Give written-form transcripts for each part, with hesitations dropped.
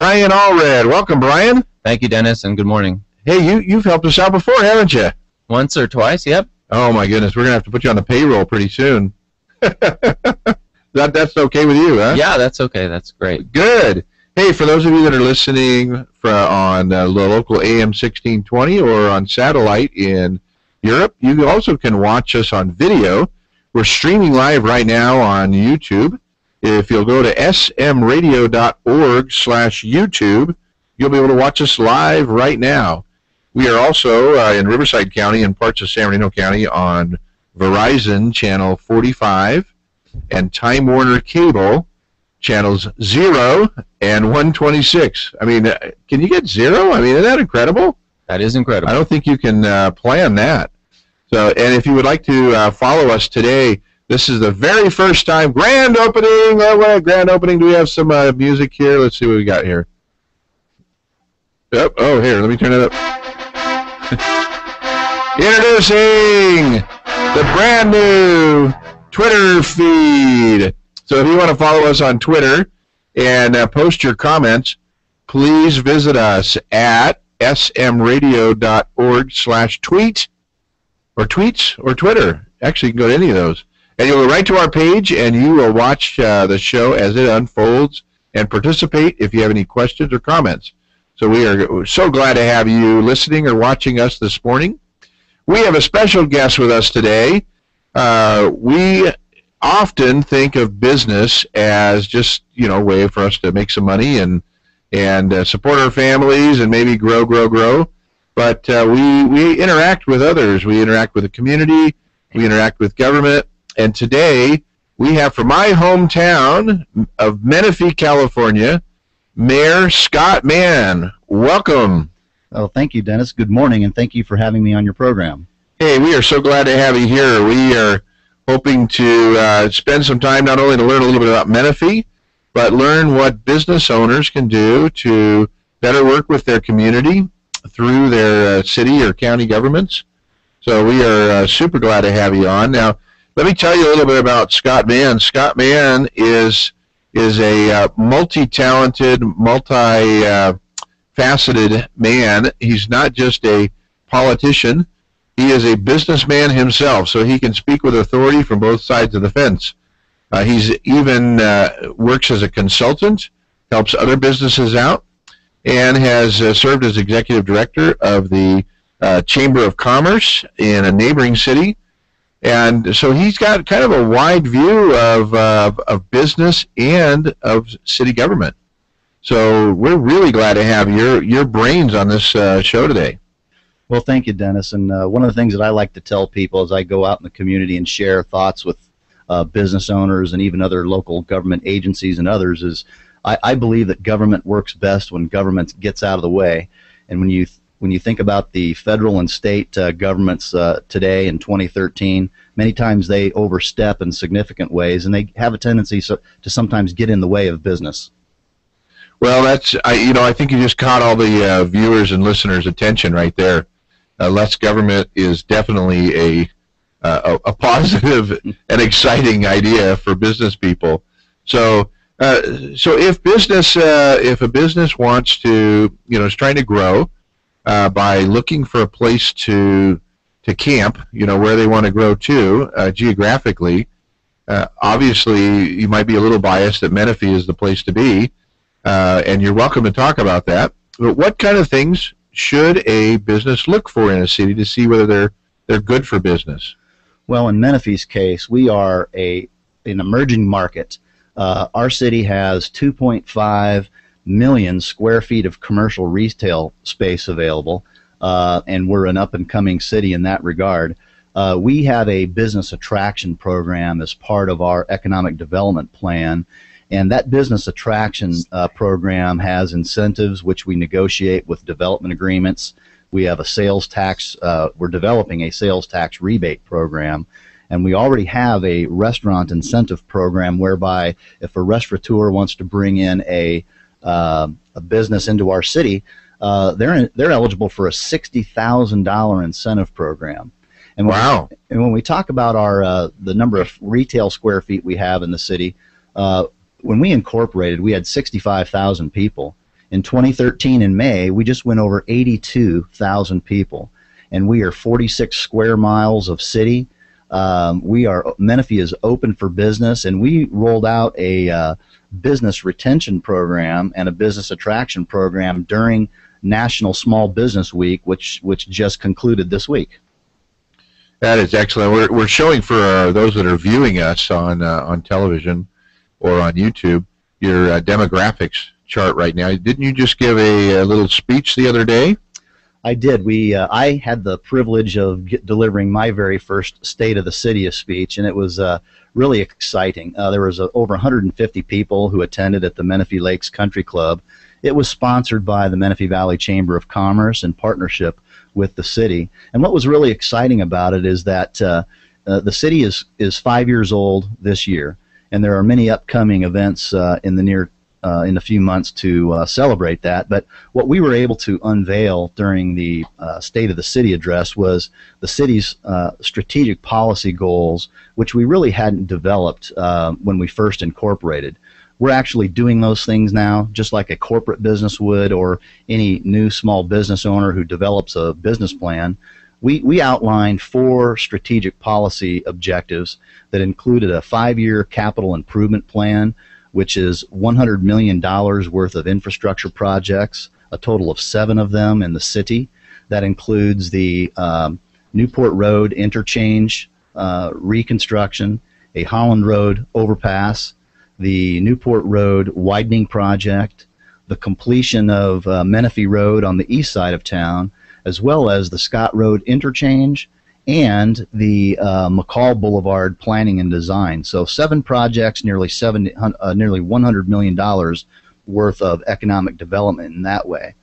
Brian Allred. Welcome, Brian. Thank you, Dennis, and good morning. Hey, you've helped us out before, haven't you? Once or twice, yep. Oh, my goodness. We're going to have to put you on the payroll pretty soon. That's okay with you, huh? Yeah, that's okay. That's great. Good. Hey, for those of you that are listening on the local AM 1620 or on satellite in Europe, you also can watch us on video. We're streaming live right now on YouTube. If you'll go to smradio.org/YouTube, you'll be able to watch us live right now. We are also in Riverside County and parts of San Bernardino County on Verizon Channel 45 and Time Warner Cable Channels 0 and 126. I mean, can you get 0? I mean, isn't that incredible? That is incredible. I don't think you can plan that. So, and if you would like to follow us today, this is the very first time grand opening. What grand opening? Do we have some music here? Let's see what we got here. Yep. Oh, here. Let me turn it up. Introducing the brand new Twitter feed. So if you want to follow us on Twitter and post your comments, please visit us at smradio.org/tweet or tweets or Twitter. Actually, you can go to any of those. And you'll go right to our page, and you will watch the show as it unfolds and participate if you have any questions or comments. So we're so glad to have you listening or watching us this morning. We have a special guest with us today. We often think of business as just, a way for us to make some money and support our families and maybe grow. But we interact with others. We interact with the community. We interact with government. And today we have from my hometown of Menifee, California, Mayor Scott Mann. Welcome. Oh, thank you, Dennis. Good morning, and thank you for having me on your program. Hey, we are so glad to have you here. We are hoping to spend some time not only to learn a little bit about Menifee, but learn what business owners can do to better work with their community through their city or county governments. So we are super glad to have you on. Now, let me tell you a little bit about Scott Mann. Scott Mann is a multi-talented, multi-faceted man. He's not just a politician. He is a businessman himself, so he can speak with authority from both sides of the fence. He's even works as a consultant, helps other businesses out, and has served as executive director of the Chamber of Commerce in a neighboring city. And so he's got kind of a wide view of business and of city government. So we're really glad to have your brains on this show today. Well, thank you, Dennis. And one of the things that I like to tell people as I go out in the community and share thoughts with business owners and even other local government agencies and others is I believe that government works best when government gets out of the way. And when you think about the federal and state governments today in 2013, many times they overstep in significant ways, and they have a tendency to sometimes get in the way of business. Well, I think you just caught all the viewers and listeners' attention right there. Less government is definitely a positive and exciting idea for business people. So if a business wants to, is trying to grow by looking for a place to camp, where they want to grow to geographically, obviously you might be a little biased that Menifee is the place to be, and you're welcome to talk about that. But what kind of things should a business look for in a city to see whether they're good for business? Well, in Menifee's case, we are an emerging market. Our city has 2.5 million square feet of commercial retail space available, and we're an up-and-coming city in that regard. We have a business attraction program as part of our economic development plan, and that business attraction program has incentives which we negotiate with development agreements. We have a sales tax, we're developing a sales tax rebate program, and we already have a restaurant incentive program whereby if a restaurateur wants to bring in a business into our city, they're eligible for a $60,000 incentive program. And wow! When we talk about the number of retail square feet we have in the city, when we incorporated, we had 65,000 people, In 2013, in May, we just went over 82,000 people, and we are 46 square miles of city. Menifee is open for business, and we rolled out a business retention program and a business attraction program during National Small Business Week, which just concluded this week. That is excellent. We're showing for those that are viewing us on television or on YouTube your demographics chart right now. Didn't you just give a little speech the other day? I did. I had the privilege of delivering my very first State of the City speech, and it was really exciting. There was over 150 people who attended at the Menifee Lakes Country Club. It was sponsored by the Menifee Valley Chamber of Commerce in partnership with the city. And what was really exciting about it is that the city is 5 years old this year, and there are many upcoming events in a few months to celebrate that. But what we were able to unveil during the State of the City address was the city's strategic policy goals, which we really hadn't developed when we first incorporated. We're actually doing those things now, just like a corporate business would, or any new small business owner who develops a business plan. We outlined 4 strategic policy objectives that included a 5-year capital improvement plan, which is $100 million worth of infrastructure projects, a total of 7 of them in the city. That includes the Newport Road Interchange reconstruction, a Holland Road overpass, the Newport Road widening project, the completion of Menifee Road on the east side of town, as well as the Scott Road Interchange and the McCall Boulevard planning and design. So 7 projects, nearly $100 million worth of economic development in that way.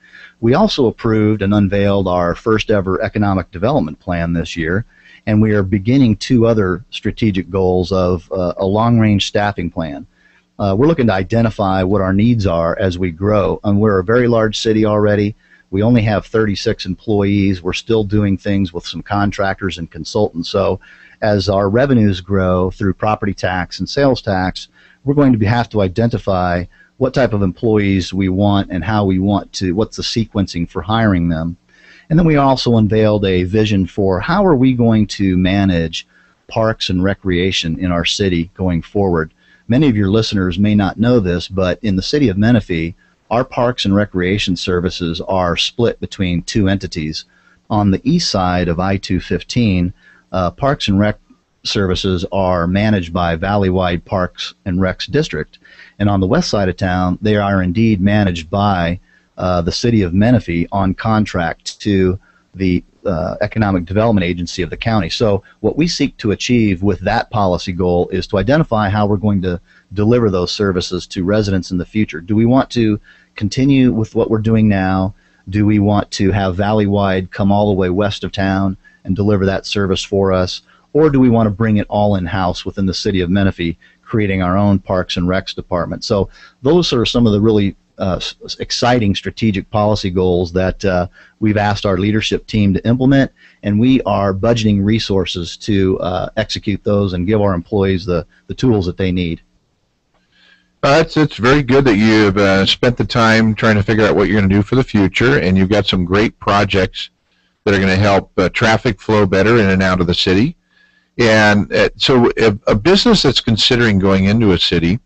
We also approved and unveiled our first ever economic development plan this year, and we are beginning 2 other strategic goals of a long-range staffing plan. We're looking to identify what our needs are as we grow, and we're a very large city already. We only have 36 employees. We're still doing things with some contractors and consultants. So as our revenues grow through property tax and sales tax, we're going to have to identify what type of employees we want and how we want to, what's the sequencing for hiring them. And then we also unveiled a vision for how are we going to manage parks and recreation in our city going forward. Many of your listeners may not know this, but in the city of Menifee, our parks and recreation services are split between 2 entities. On the east side of I-215, Parks and Rec services are managed by Valleywide Parks and Recs District. And on the west side of town, they are indeed managed by the city of Menifee on contract to the Economic Development Agency of the county. So what we seek to achieve with that policy goal is to identify how we're going to deliver those services to residents in the future. Do we want to continue with what we're doing now? Do we want to have Valleywide come all the way west of town and deliver that service for us? Or do we want to bring it all in-house within the city of Menifee, creating our own Parks and Recs department? So those are some of the really exciting strategic policy goals that we've asked our leadership team to implement, and we are budgeting resources to execute those and give our employees the tools that they need. It's very good that you've spent the time trying to figure out what you're going to do for the future, and you've got some great projects that are going to help traffic flow better in and out of the city. And so a business that's considering going into a city,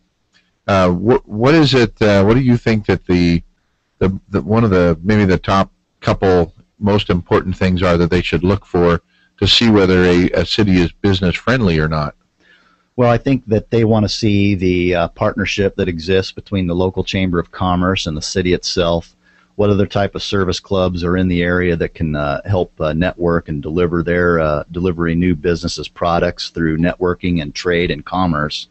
what is it? What do you think that the one of the maybe the top couple most important things are that they should look for to see whether a city is business friendly or not? Well, I think that they want to see the partnership that exists between the local Chamber of Commerce and the city itself. What other type of service clubs are in the area that can help network and deliver their new businesses products through networking and trade and commerce.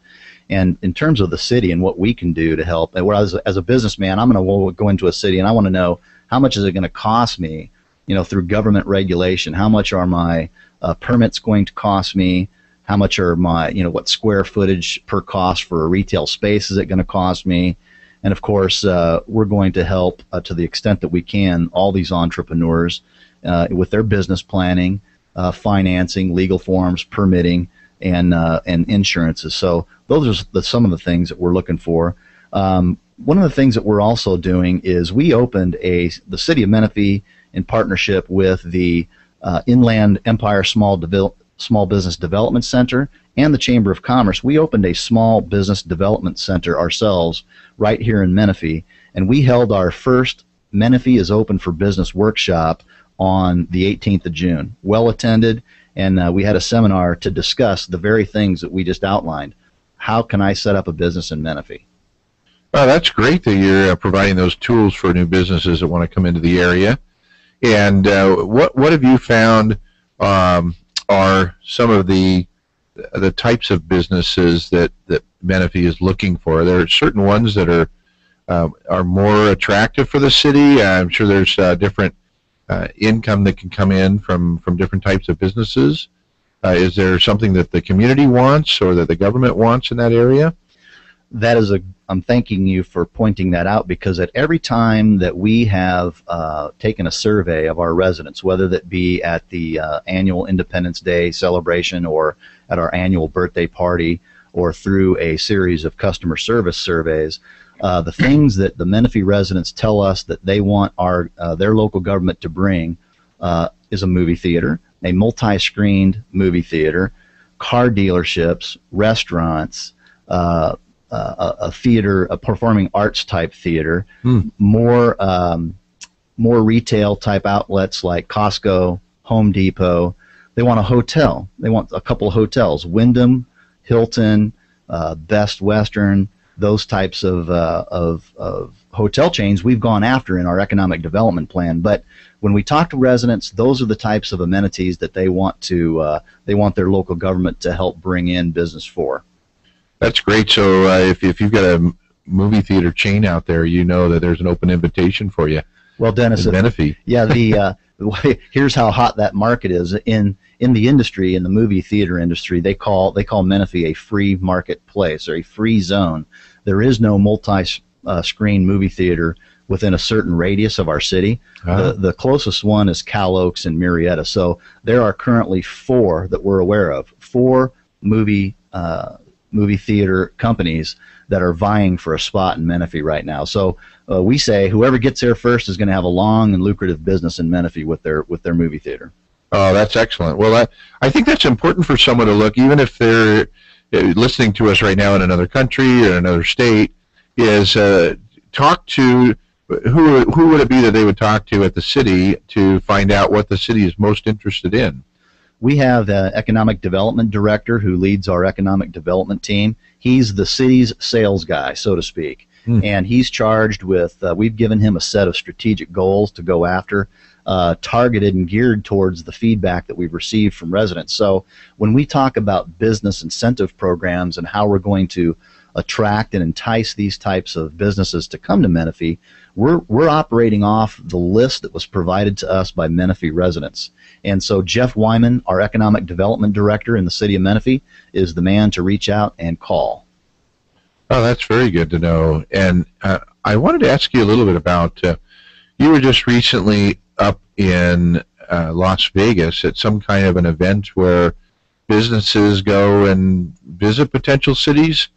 And in terms of the city and what we can do to help, and as a businessman, I'm going to go into a city and I want to know how much is it going to cost me, through government regulation. How much are my permits going to cost me? How much are my, what square footage per cost for a retail space is it going to cost me? And of course, we're going to help to the extent that we can all these entrepreneurs with their business planning, financing, legal forms, permitting, and insurances. So those are some of the things that we're looking for. one of the things that we're also doing is we opened the city of Menifee in partnership with the Inland Empire Small Business Development Center and the Chamber of Commerce. We opened a small business development center ourselves right here in Menifee, and we held our first Menifee is Open for Business workshop on the 18th of June. Well attended, and we had a seminar to discuss the very things that we just outlined. How can I set up a business in Menifee? Well, that's great that you're providing those tools for new businesses that want to come into the area. And what have you found are some of the types of businesses that Menifee is looking for? There are certain ones that are more attractive for the city. I'm sure there's different income that can come in from different types of businesses. Is there something that the community wants or that the government wants in that area? I'm thanking you for pointing that out, because at every time that we have taken a survey of our residents, whether that be at the annual Independence Day celebration or at our annual birthday party or through a series of customer service surveys, the things that the Menifee residents tell us that they want their local government to bring is a movie theater, a multi-screened movie theater, car dealerships, restaurants, a theater, a performing arts type theater, more retail type outlets like Costco, Home Depot. They want a hotel. They want a couple of hotels, Wyndham, Hilton, Best Western, those types of hotel chains we've gone after in our economic development plan. But when we talk to residents, those are the types of amenities that they want their local government to help bring in business for. That's great. So if you've got a movie theater chain out there, you know that there's an open invitation for you. Well, Dennis, Menifee. Yeah, here's how hot that market is in the industry, in the movie theater industry. They call Menifee a free marketplace or a free zone. There is no multi-screen movie theater within a certain radius of our city. The closest one is Cal Oaks and Murrieta. So there are currently 4 that we're aware of. 4 movie theater companies that are vying for a spot in Menifee right now. So we say whoever gets there first is going to have a long and lucrative business in Menifee with their movie theater. Oh, that's excellent. Well, I think that's important for someone to look, even if they're listening to us right now in another country or another state, is talk to who would it be that they would talk to at the city to find out what the city is most interested in? We have an economic development director who leads our economic development team. He's the city's sales guy, so to speak. And he's charged with, we've given him a set of strategic goals to go after, targeted and geared towards the feedback that we've received from residents. So when we talk about business incentive programs and how we're going to attract and entice these types of businesses to come to Menifee, we're operating off the list that was provided to us by Menifee residents. And so Jeff Wyman, our economic development director in the city of Menifee, is the man to reach out and call. Oh, that's very good to know. And I wanted to ask you a little bit about, you were just recently up in Las Vegas at some kind of an event where businesses go and visit potential cities.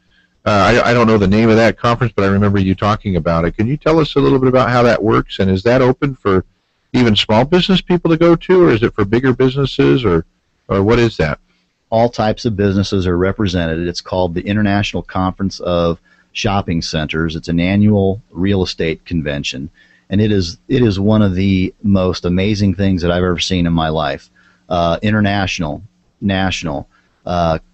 I don't know the name of that conference, but I remember you talking about it. Can you tell us a little bit about how that works, and is that open for even small business people to go to, or is it for bigger businesses, or what is that? All types of businesses are represented. It's called the International Conference of Shopping Centers. It's an annual real estate convention, and it is one of the most amazing things that I've ever seen in my life. International, national,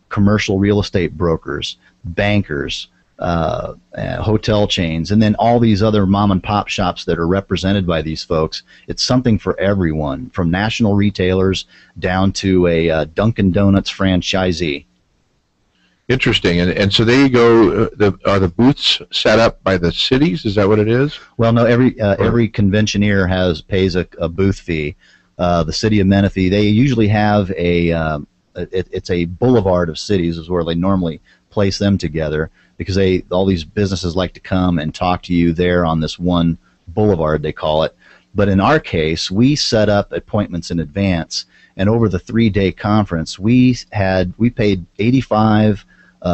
commercial real estate brokers, bankers, hotel chains, and then all these other mom and pop shops that are represented by these folks. It's something for everyone, from national retailers down to a Dunkin' Donuts franchisee. Interesting. And so there you go. Are the booths set up by the cities? Is that what it is? Well, no. Every conventioneer pays a booth fee. The city of Menifee, they usually have it's a boulevard of cities is where they normally place them together, because all these businesses like to come and talk to you there on this one boulevard, they call it. But in our case, we set up appointments in advance, and over the 3-day conference, we paid 85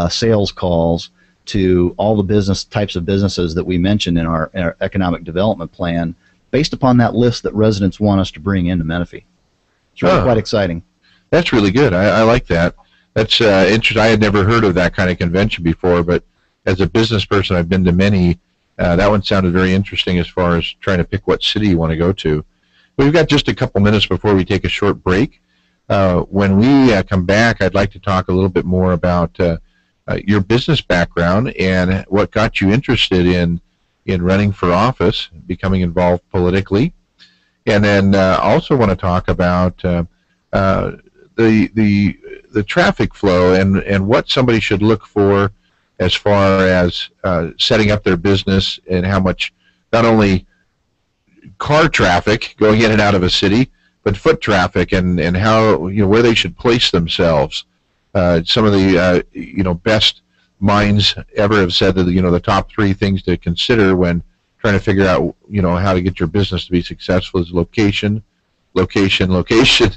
sales calls to all the business types of businesses that we mentioned in our economic development plan based upon that list that residents want us to bring into Menifee. It's really quite exciting. That's really good. I like that. That's interesting. I had never heard of that kind of convention before, but as a business person, I've been to many. That one sounded very interesting as far as trying to pick what city you want to go to. We've got just a couple minutes before we take a short break. When we come back, I'd like to talk a little bit more about your business background and what got you interested in running for office, becoming involved politically, and then also want to talk about the traffic flow and what somebody should look for as far as setting up their business and how much not only car traffic going in and out of a city, but foot traffic and how where they should place themselves. Some of the best minds ever have said that the top 3 things to consider when trying to figure out how to get your business to be successful is location, location, location.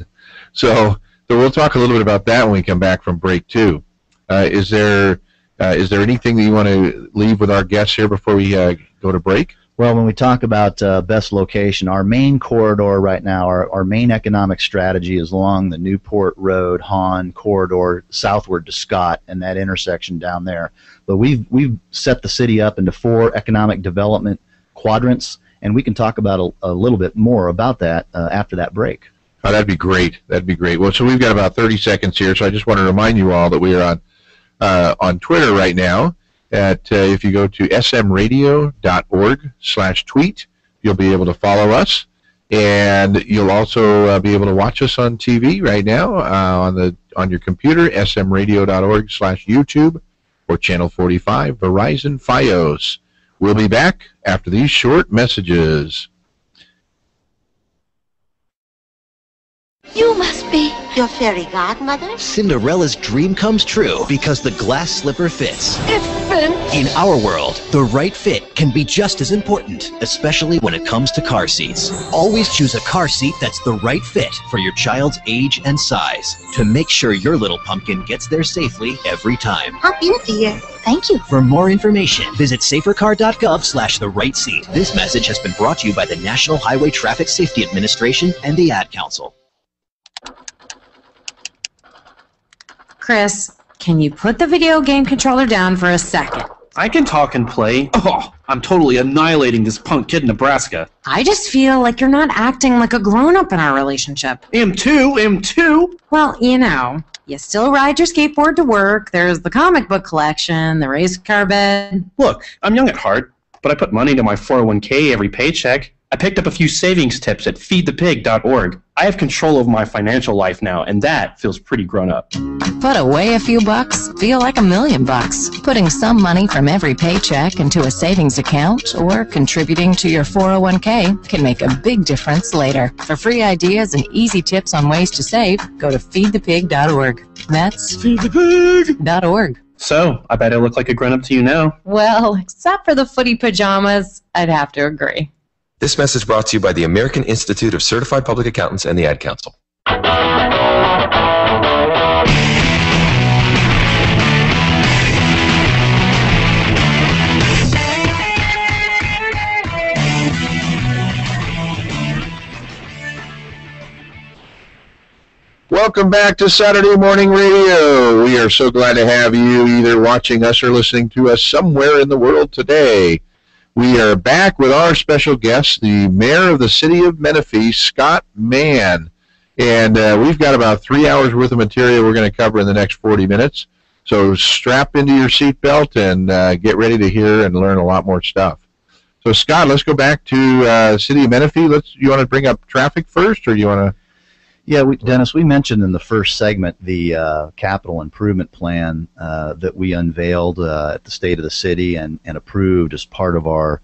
So we'll talk a little bit about that when we come back from break too. Is there anything that you want to leave with our guests here before we go to break? Well, when we talk about best location, our main corridor right now, our main economic strategy is along the Newport Road, Hahn corridor, southward to Scott, and that intersection down there. But we've set the city up into 4 economic development quadrants, and we can talk about a little bit more about that after that break. Oh, that'd be great. That'd be great. Well, so we've got about 30 seconds here, so I just want to remind you all that we are on Twitter right now. If you go to smradio.org/tweet, you'll be able to follow us, and you'll also be able to watch us on TV right now on your computer, smradio.org/YouTube or channel 45 Verizon Fios. We'll be back after these short messages. You must be your fairy godmother. Cinderella's dream comes true because the glass slipper fits. It fits. In our world, the right fit can be just as important, especially when it comes to car seats. Always choose a car seat that's the right fit for your child's age and size to make sure your little pumpkin gets there safely every time. How beautiful. Thank you. For more information, visit safercar.gov/the-right-seat. This message has been brought to you by the National Highway Traffic Safety Administration and the Ad Council. Chris, can you put the video game controller down for a second? I can talk and play. Oh, I'm totally annihilating this punk kid in Nebraska. I just feel like you're not acting like a grown-up in our relationship. Am too. Well, you still ride your skateboard to work, there's the comic book collection, the race car bed. Look, I'm young at heart, but I put money into my 401k every paycheck. I picked up a few savings tips at feedthepig.org. I have control over my financial life now, and that feels pretty grown up. Put away a few bucks, feel like $1 million bucks. Putting some money from every paycheck into a savings account or contributing to your 401k can make a big difference later. For free ideas and easy tips on ways to save, go to feedthepig.org. That's feedthepig.org. So, I bet I look like a grown-up to you now. Well, except for the footy pajamas, I'd have to agree. This message brought to you by the American Institute of Certified Public Accountants and the Ad Council. Welcome back to Saturday Morning Radio. We are so glad to have you either watching us or listening to us somewhere in the world today. We are back with our special guest, the mayor of the city of Menifee, Scott Mann. And we've got about 3 hours worth of material we're going to cover in the next 40 minutes. So strap into your seatbelt and get ready to hear and learn a lot more stuff. So, Scott, let's go back to the city of Menifee. You want to bring up traffic first, or do you want to? Yeah, Dennis, we mentioned in the first segment the capital improvement plan that we unveiled at the State of the City and approved as part of our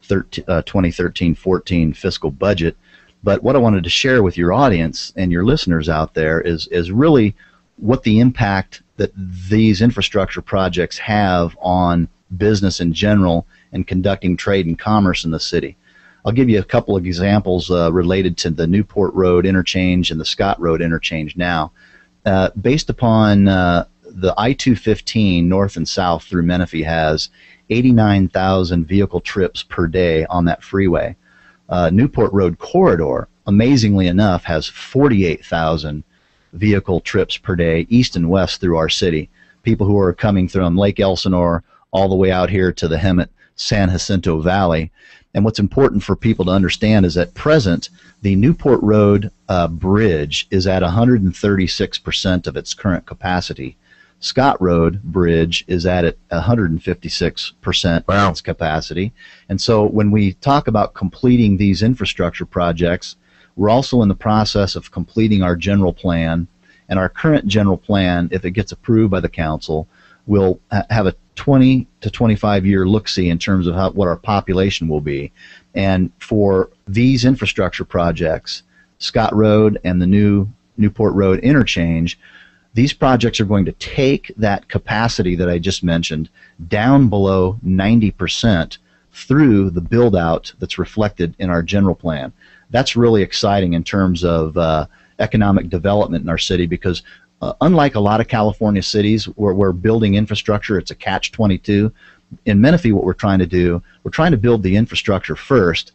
2013-14 fiscal budget. But what I wanted to share with your audience and your listeners out there is really what the impact that these infrastructure projects have on business in general and conducting trade and commerce in the city. I'll give you a couple of examples related to the Newport Road interchange and the Scott Road interchange now. Based upon the I-215 north and south through Menifee has 89,000 vehicle trips per day on that freeway. Newport Road Corridor, amazingly enough, has 48,000 vehicle trips per day east and west through our city. People who are coming from Lake Elsinore all the way out here to the Hemet San Jacinto Valley. And what's important for people to understand is at present, the Newport Road bridge is at 136% of its current capacity. Scott Road Bridge is at 156% of its capacity. And so when we talk about completing these infrastructure projects, we're also in the process of completing our general plan. And our current general plan, if it gets approved by the council, will have a 20 to 25-year look-see in terms of what our population will be. And for these infrastructure projects, Scott Road and the new Newport Road Interchange, these projects are going to take that capacity that I just mentioned down below 90% through the build-out that's reflected in our general plan. That's really exciting in terms of economic development in our city, because unlike a lot of California cities where we're building infrastructure, it's a catch-22. In Menifee, what we're trying to do, we're trying to build the infrastructure first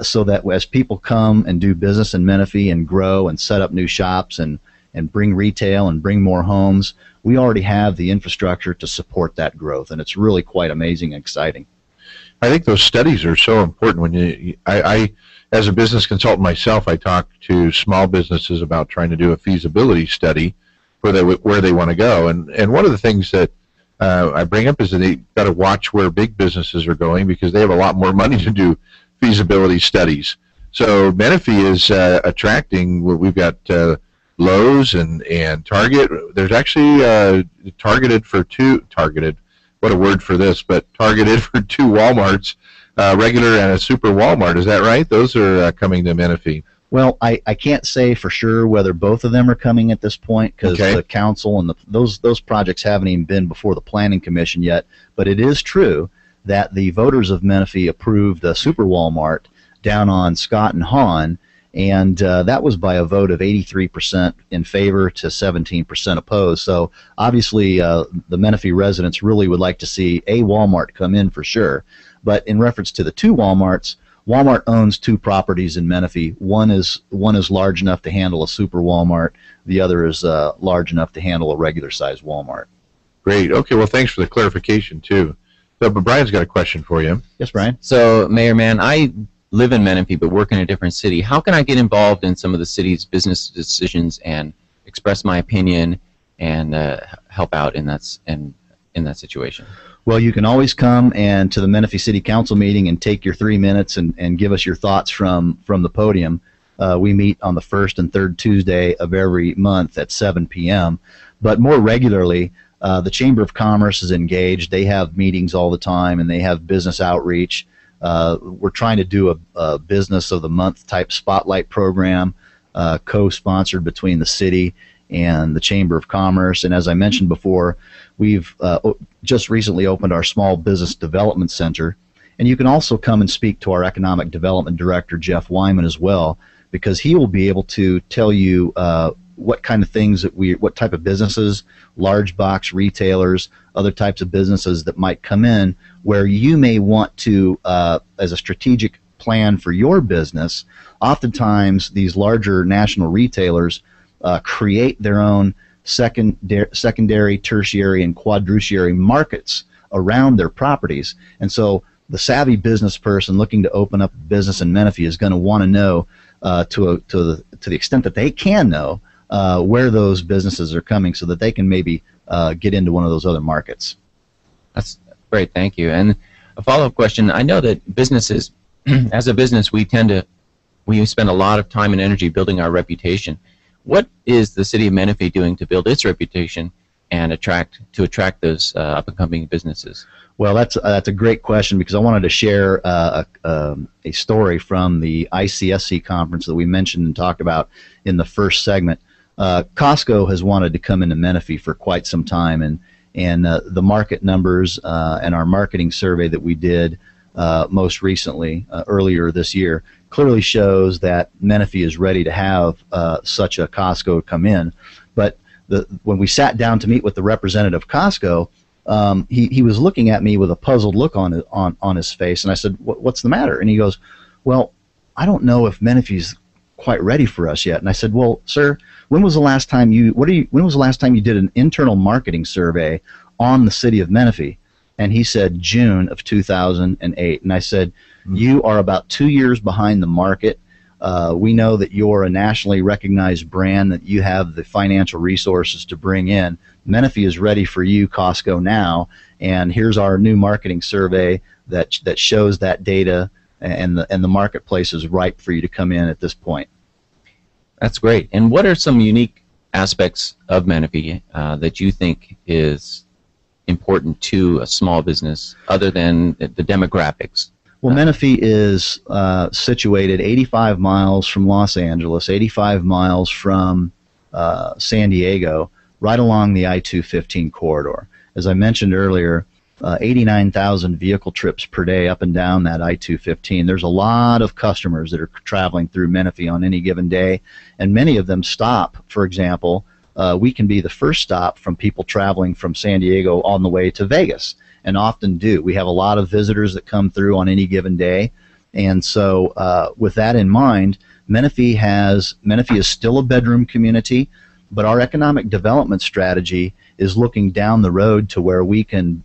so that as people come and do business in Menifee and grow and set up new shops and bring retail and bring more homes, we already have the infrastructure to support that growth, and it's really quite amazing and exciting. I think those studies are so important. When I as a business consultant myself, I talk to small businesses about trying to do a feasibility study where they want to go, and one of the things that I bring up is that they got to watch where big businesses are going, because they have a lot more money to do feasibility studies. So Menifee is attracting. We've got Lowe's and Target. There's actually targeted. What a word for this, but targeted for 2 Walmarts, regular and a super Walmart. Is that right? Those are coming to Menifee. Well, I can't say for sure whether both of them are coming at this point, because the council and those projects haven't even been before the Planning Commission yet. But it is true that the voters of Menifee approved a super Walmart down on Scott and Hahn, and that was by a vote of 83% in favor to 17% opposed. So obviously the Menifee residents really would like to see a Walmart come in for sure. But in reference to the 2 Walmarts, Walmart owns 2 properties in Menifee. One is large enough to handle a super Walmart. The other is large enough to handle a regular sized Walmart. Great. Okay. Well, thanks for the clarification too. So, but Brian's got a question for you. Yes, Brian. So, Mayor Mann, I live in Menifee but work in a different city. How can I get involved in some of the city's business decisions and express my opinion and help out in that situation? Well, you can always come and to the Menifee City Council meeting and take your 3 minutes and give us your thoughts from the podium. We meet on the first and third Tuesday of every month at 7 p.m. But more regularly, the Chamber of Commerce is engaged. They have meetings all the time, and they have business outreach. We're trying to do a Business of the Month type spotlight program, co-sponsored between the city and the Chamber of Commerce. And as I mentioned before, we've just recently opened our Small Business Development Center. And you can also come and speak to our Economic Development Director, Jeff Wyman, as well, because he will be able to tell you what kind of things what type of businesses, large box retailers, other types of businesses that might come in where you may want to, as a strategic plan for your business. Oftentimes, these larger national retailers create their own secondary, tertiary, and quadrutiary markets around their properties. And so the savvy business person looking to open up a business in Menifee is going to want to know to the extent that they can know where those businesses are coming so that they can maybe get into one of those other markets. That's great, thank you. And a follow-up question, I know that businesses, as a business, we spend a lot of time and energy building our reputation. What is the city of Menifee doing to build its reputation and attract those up-and-coming businesses? Well, that's a great question, because I wanted to share a story from the ICSC conference that we mentioned and talked about in the first segment. Costco has wanted to come into Menifee for quite some time, and the market numbers and our marketing survey that we did most recently, earlier this year, clearly shows that Menifee is ready to have such a Costco come in. But when we sat down to meet with the representative of Costco, he was looking at me with a puzzled look on his face, and I said, "What's the matter?" And he goes, "Well, I don't know if Menifee's quite ready for us yet." And I said, "Well, sir, when was the last time you did an internal marketing survey on the city of Menifee?" And he said June of 2008. And I said, "You are about 2 years behind the market. We know that you're a nationally recognized brand, that you have the financial resources to bring in. Menifee is ready for you, Costco, now, and here's our new marketing survey that shows that data, and the marketplace is ripe for you to come in at this point." That's great. And what are some unique aspects of Menifee that you think is important to a small business other than the demographics? Well, Menifee is situated 85 miles from Los Angeles, 85 miles from San Diego, right along the I-215 corridor. As I mentioned earlier, 89,000 vehicle trips per day up and down that I-215. There's a lot of customers that are traveling through Menifee on any given day, and many of them stop. For example, we can be the first stop from people traveling from San Diego on the way to Vegas, and often do. We have a lot of visitors that come through on any given day, and so with that in mind, Menifee is still a bedroom community, but our economic development strategy is looking down the road to where we can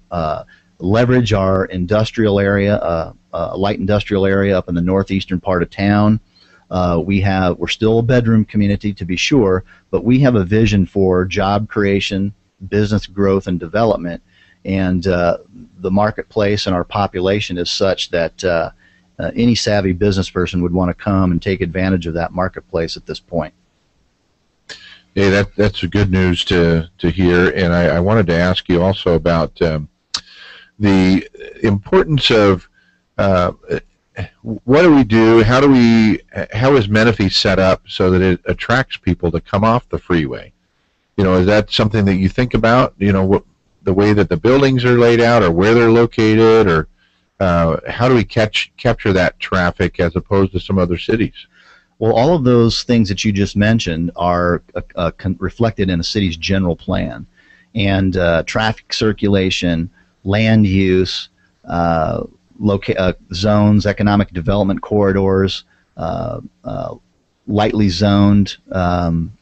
leverage our industrial area, light industrial area up in the northeastern part of town. We're still a bedroom community, to be sure, but we have a vision for job creation, business growth, and development. And the marketplace and our population is such that any savvy business person would want to come and take advantage of that marketplace at this point. Yeah, that's good news to hear. And I wanted to ask you also about the importance of what do we do? How is Menifee set up so that it attracts people to come off the freeway? Is that something that you think about? The way that the buildings are laid out, or where they're located, or how do we capture that traffic as opposed to some other cities? Well, all of those things that you just mentioned are reflected in a city's general plan, and traffic circulation, land use, zones, economic development corridors, lightly zoned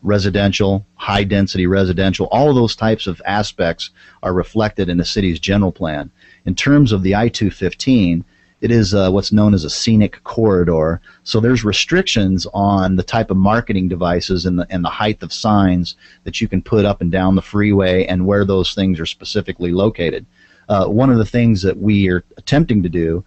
residential, high-density residential, all of those types of aspects are reflected in the city's general plan. In terms of the I-215, it is what's known as a Scenic Corridor, so there's restrictions on the type of marketing devices and the height of signs that you can put up and down the freeway and where those things are specifically located. One of the things that we are attempting to do,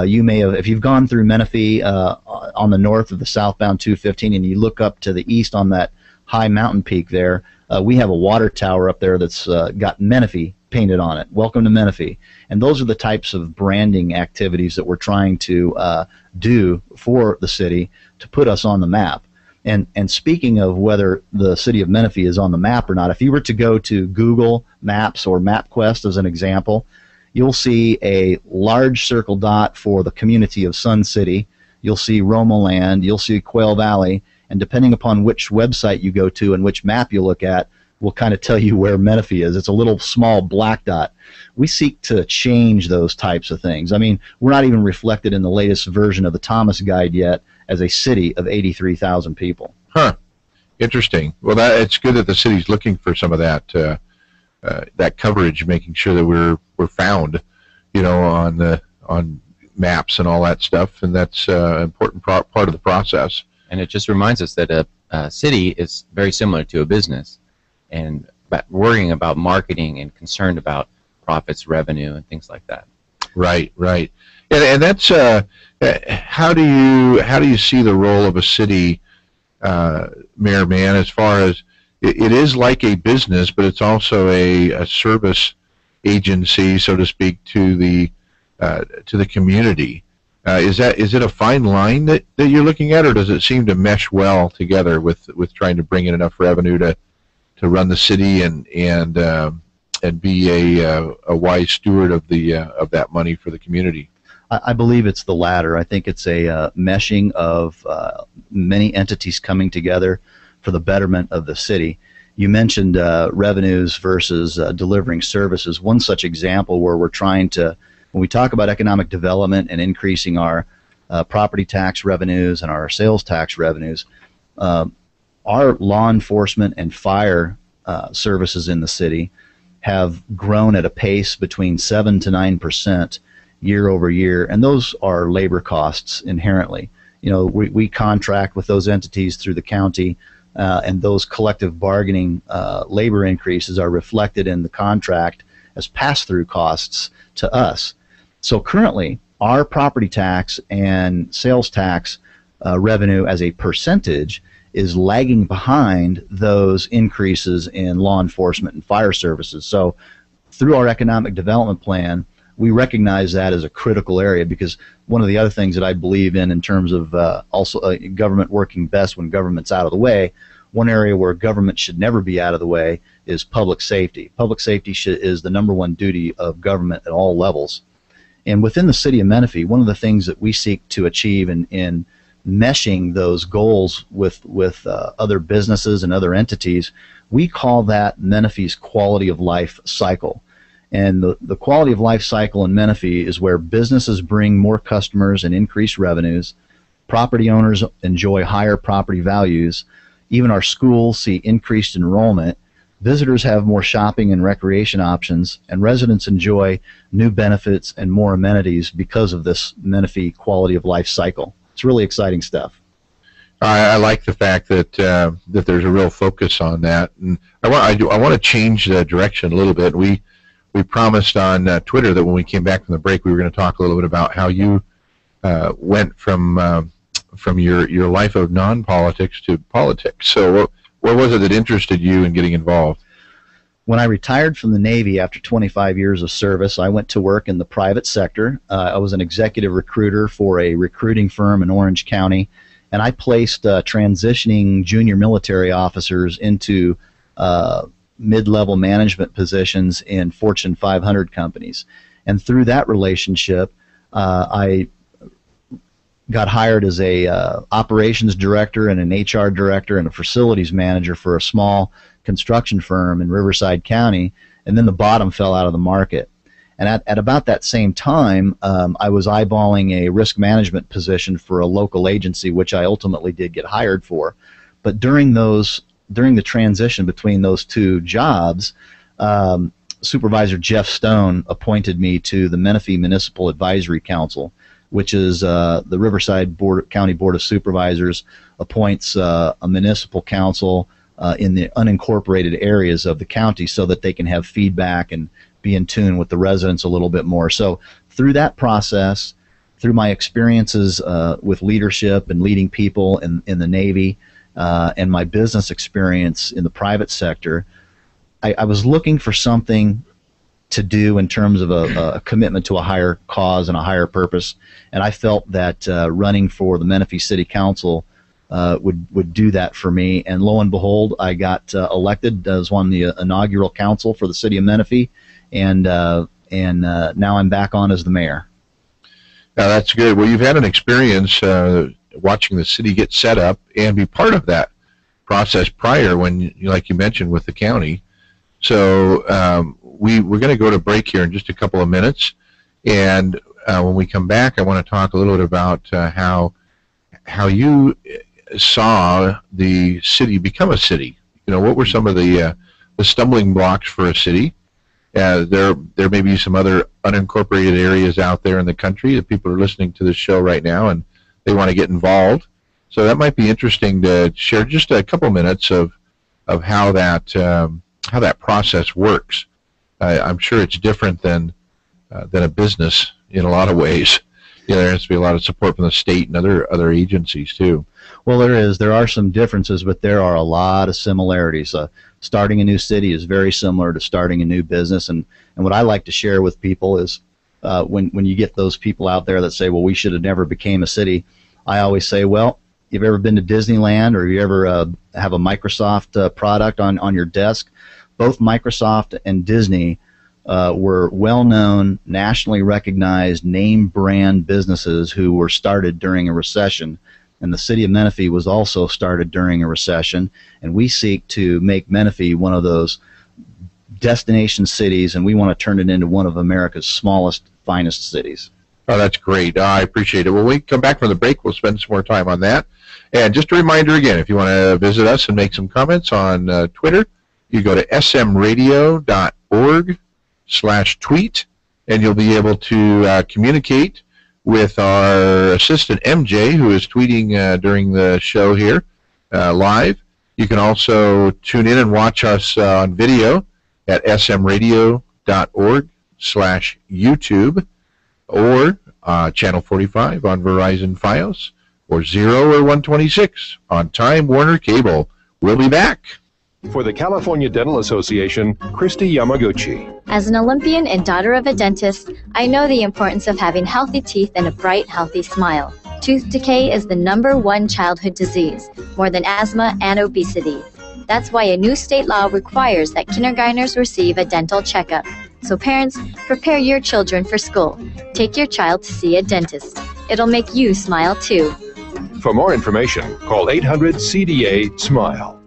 you may have, if you've gone through Menifee on the north of the southbound 215 and you look up to the east on that high mountain peak there, we have a water tower up there that's got Menifee painted on it. Welcome to Menifee. And those are the types of branding activities that we're trying to do for the city to put us on the map. And speaking of whether the city of Menifee is on the map or not, if you were to go to Google Maps or MapQuest as an example, you'll see a large circle dot for the community of Sun City. You'll see Roma Land, you'll see Quail Valley, and depending upon which website you go to and which map you look at, will kind of tell you where Menifee is. It's a little small black dot. We seek to change those types of things. I mean, we're not even reflected in the latest version of the Thomas Guide yet as a city of 83,000 people. Huh. Interesting. Well, it's good that the city's looking for some of that that coverage, making sure that we're found, on maps and all that stuff, and that's an important part of the process. And it just reminds us that a city is very similar to a business, and worrying about marketing and concerned about profits, revenue, and things like that. Right. And that's how do you see the role of a city, Mayor Mann, as far as it is like a business, but it's also a service agency, so to speak, to the community. Is it a fine line that you're looking at, or does it seem to mesh well together with trying to bring in enough revenue to run the city and be a wise steward of that money for the community? I believe it's the latter. I think it's a meshing of many entities coming together for the betterment of the city. You mentioned revenues versus delivering services. One such example where we're trying to, when we talk about economic development and increasing our property tax revenues and our sales tax revenues, our law enforcement and fire services in the city have grown at a pace between 7 to 9% year over year, and those are labor costs inherently. We contract with those entities through the county, and those collective bargaining labor increases are reflected in the contract as pass-through costs to us. So currently, our property tax and sales tax revenue as a percentage is lagging behind those increases in law enforcement and fire services. So through our economic development plan, we recognize that as a critical area, because one of the other things that I believe in terms of also government working best when government's out of the way, one area where government should never be out of the way is public safety. Public safety is the number one duty of government at all levels. And within the city of Menifee, one of the things that we seek to achieve in meshing those goals with other businesses and other entities, we call that Menifee's quality of life cycle. And the quality of life cycle in Menifee is where businesses bring more customers and increase revenues, property owners enjoy higher property values, even our schools see increased enrollment, visitors have more shopping and recreation options, and residents enjoy new benefits and more amenities because of this Menifee quality of life cycle. It's really exciting stuff. I like the fact that that there's a real focus on that, and I want to change the direction a little bit. We promised on Twitter that when we came back from the break, we were going to talk a little bit about how you went from your life of non-politics to politics. So what was it that interested you in getting involved? When I retired from the Navy after 25 years of service, I went to work in the private sector. I was an executive recruiter for a recruiting firm in Orange County, and I placed transitioning junior military officers into mid-level management positions in Fortune 500 companies. And through that relationship, I got hired as a operations director and an HR director and a facilities manager for a small construction firm in Riverside County, and then the bottom fell out of the market. And at about that same time, I was eyeballing a risk management position for a local agency, which I ultimately did get hired for. But during the transition between those two jobs, Supervisor Jeff Stone appointed me to the Menifee Municipal Advisory Council, which is the Riverside County Board of Supervisors appoints a municipal council in the unincorporated areas of the county so that they can have feedback and be in tune with the residents a little bit more. So through that process, through my experiences with leadership and leading people in the Navy, and my business experience in the private sector, I was looking for something to do in terms of a commitment to a higher cause and a higher purpose, and I felt that running for the Menifee City Council would do that for me. And lo and behold, I got elected as one of the inaugural council for the city of Menifee, and now I'm back on as the mayor. Now that's good. Well, you've had an experience watching the city get set up and be part of that process prior, when, like you mentioned, with the county. So we're going to go to break here in just a couple of minutes, and when we come back, I want to talk a little bit about how you saw the city become a city. What were some of the stumbling blocks for a city? There may be some other unincorporated areas out there in the country that people are listening to this show right now, and they want to get involved. So that might be interesting to share just a couple minutes of how that process works. I'm sure it's different than a business in a lot of ways. There has to be a lot of support from the state and other agencies too. Well, there are some differences, but there are a lot of similarities. Starting a new city is very similar to starting a new business, and what I like to share with people is when you get those people out there that say, well, we should have never became a city, I always say, well, you've ever been to Disneyland, or you ever have a Microsoft product on your desk? Both Microsoft and Disney were well-known, nationally recognized name brand businesses who were started during a recession. And the city of Menifee was also started during a recession, and we seek to make Menifee one of those destination cities, and we want to turn it into one of America's smallest, finest cities. Oh, that's great. I appreciate it. When we come back from the break, we'll spend some more time on that. And just a reminder again, if you want to visit us and make some comments on Twitter, you go to smradio.org/tweet, and you'll be able to communicate with our assistant MJ, who is tweeting during the show here live. You can also tune in and watch us on video at smradio.org/YouTube, or Channel 45 on Verizon Fios, or 0 or 126 on Time Warner Cable. We'll be back. For the California Dental Association, Christy Yamaguchi. As an Olympian and daughter of a dentist, I know the importance of having healthy teeth and a bright, healthy smile. Tooth decay is the #1 childhood disease, more than asthma and obesity. That's why a new state law requires that kindergartners receive a dental checkup. So parents, prepare your children for school. Take your child to see a dentist. It'll make you smile too. For more information, call 800-CDA-SMILE.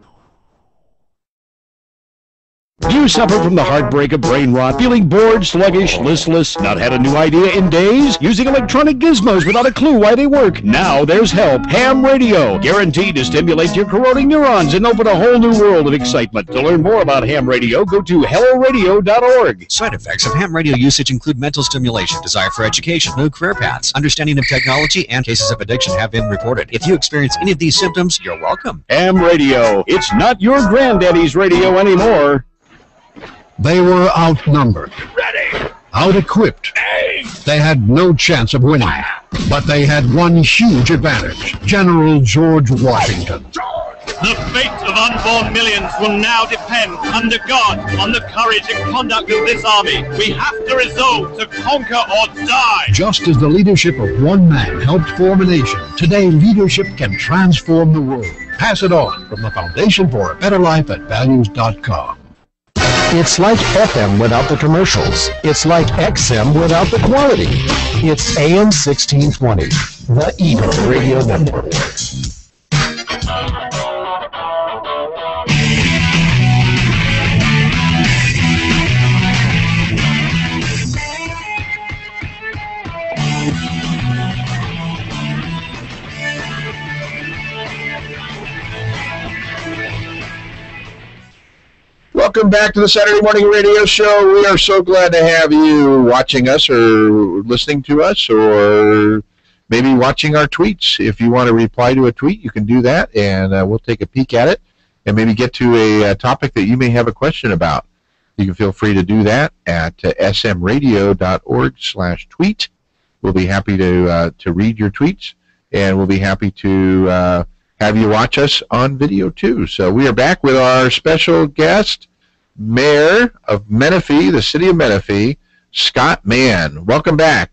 Do you suffer from the heartbreak of brain rot, feeling bored, sluggish, listless, not had a new idea in days, using electronic gizmos without a clue why they work? Now there's help. Ham radio, guaranteed to stimulate your corroding neurons and open a whole new world of excitement. To learn more about ham radio, go to helloradio.org. Side effects of ham radio usage include mental stimulation, desire for education, new career paths, understanding of technology, and cases of addiction have been reported. If you experience any of these symptoms, you're welcome. Ham radio. It's not your granddaddy's radio anymore. They were outnumbered, out-equipped. They had no chance of winning, but they had one huge advantage: General George Washington. The fate of unborn millions will now depend, under God, on the courage and conduct of this army. We have to resolve to conquer or die. Just as the leadership of one man helped form a nation, today leadership can transform the world. Pass it on from the Foundation for a Better Life at Values.com. It's like FM without the commercials. It's like XM without the quality. It's AM 1620, the Eden Radio Network. Welcome back to the Saturday Morning Radio Show. We are so glad to have you watching us or listening to us, or maybe watching our tweets. If you want to reply to a tweet, you can do that, and we'll take a peek at it and maybe get to a topic that you may have a question about. You can feel free to do that at smradio.org/tweet. We'll be happy to read your tweets, and we'll be happy to have you watch us on video too. So we are back with our special guest, Mayor of Menifee, the city of Menifee, Scott Mann. Welcome back.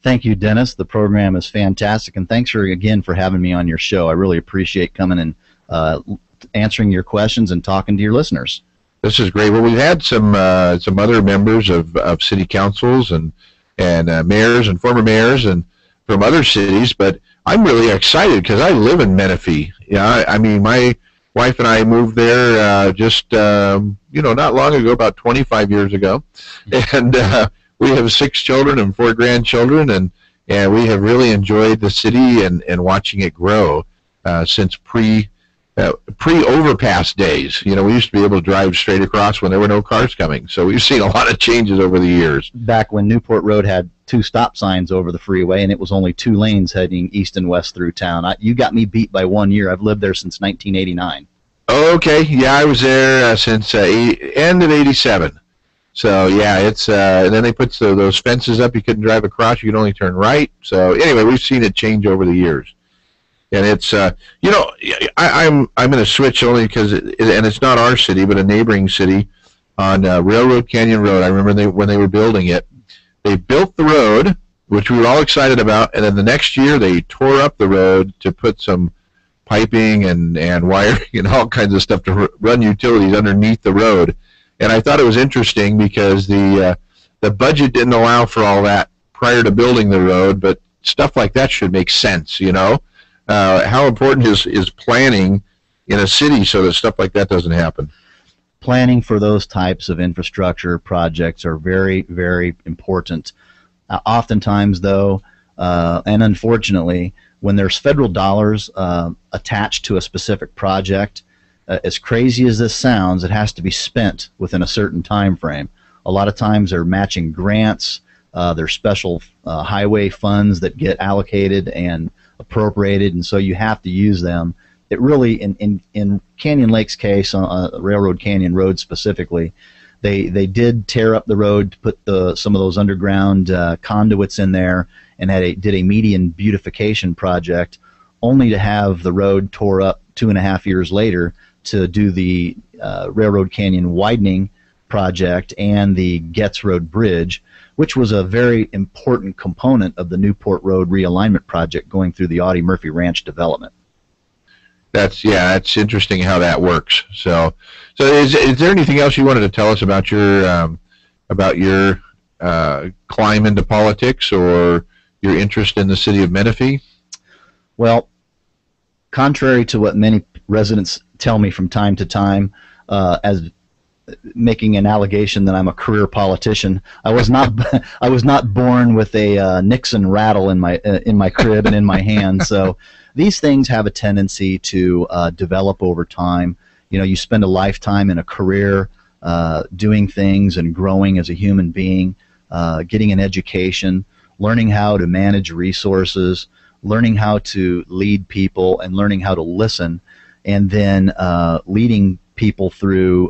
Thank you, Dennis. The program is fantastic, and thanks again for having me on your show. I really appreciate coming and answering your questions and talking to your listeners. This is great. Well, we've had some other members of city councils and mayors and former mayors and from other cities, but I'm really excited because I live in Menifee. Yeah, I mean, my wife and I moved there not long ago, about 25 years ago, and we have 6 children and 4 grandchildren, and we have really enjoyed the city and watching it grow since pre-overpass days. You know, we used to be able to drive straight across when there were no cars coming, so we've seen a lot of changes over the years. Back when Newport Road had 2 stop signs over the freeway, and it was only 2 lanes heading east and west through town. You got me beat by 1 year. I've lived there since 1989. Okay, yeah, I was there since end of '87. So yeah, it's and then they put those fences up. You couldn't drive across. You could only turn right. So anyway, we've seen it change over the years, and it's I'm going to switch only because and it's not our city, but a neighboring city on Railroad Canyon Road. I remember when they were building it. They built the road, which we were all excited about, and then the next year they tore up the road to put some piping and wiring and all kinds of stuff to run utilities underneath the road. And I thought it was interesting because the budget didn't allow for all that prior to building the road, but stuff like that should make sense, you know. How important is planning in a city so that stuff like that doesn't happen? Planning for those types of infrastructure projects are very, very important. Oftentimes, though, and unfortunately, when there's federal dollars attached to a specific project, as crazy as this sounds, it has to be spent within a certain time frame. A lot of times they're matching grants, there's special highway funds that get allocated and appropriated, and so you have to use them. It really, in Canyon Lake's case, on Railroad Canyon Road specifically, they did tear up the road to put some of those underground conduits in there, and did a median beautification project, only to have the road tore up 2.5 years later to do the Railroad Canyon widening project and the Getz Road Bridge, which was a very important component of the Newport Road realignment project going through the Audie Murphy Ranch development. That's interesting how that works. So is there anything else you wanted to tell us about your climb into politics or your interest in the city of Menifee? Well, contrary to what many residents tell me from time to time, as making an allegation that I'm a career politician, I was not born with a Nixon rattle in my crib and in my hand. So these things have a tendency to develop over time. You spend a lifetime in a career doing things and growing as a human being, getting an education, learning how to manage resources, learning how to lead people, and learning how to listen, and then leading people through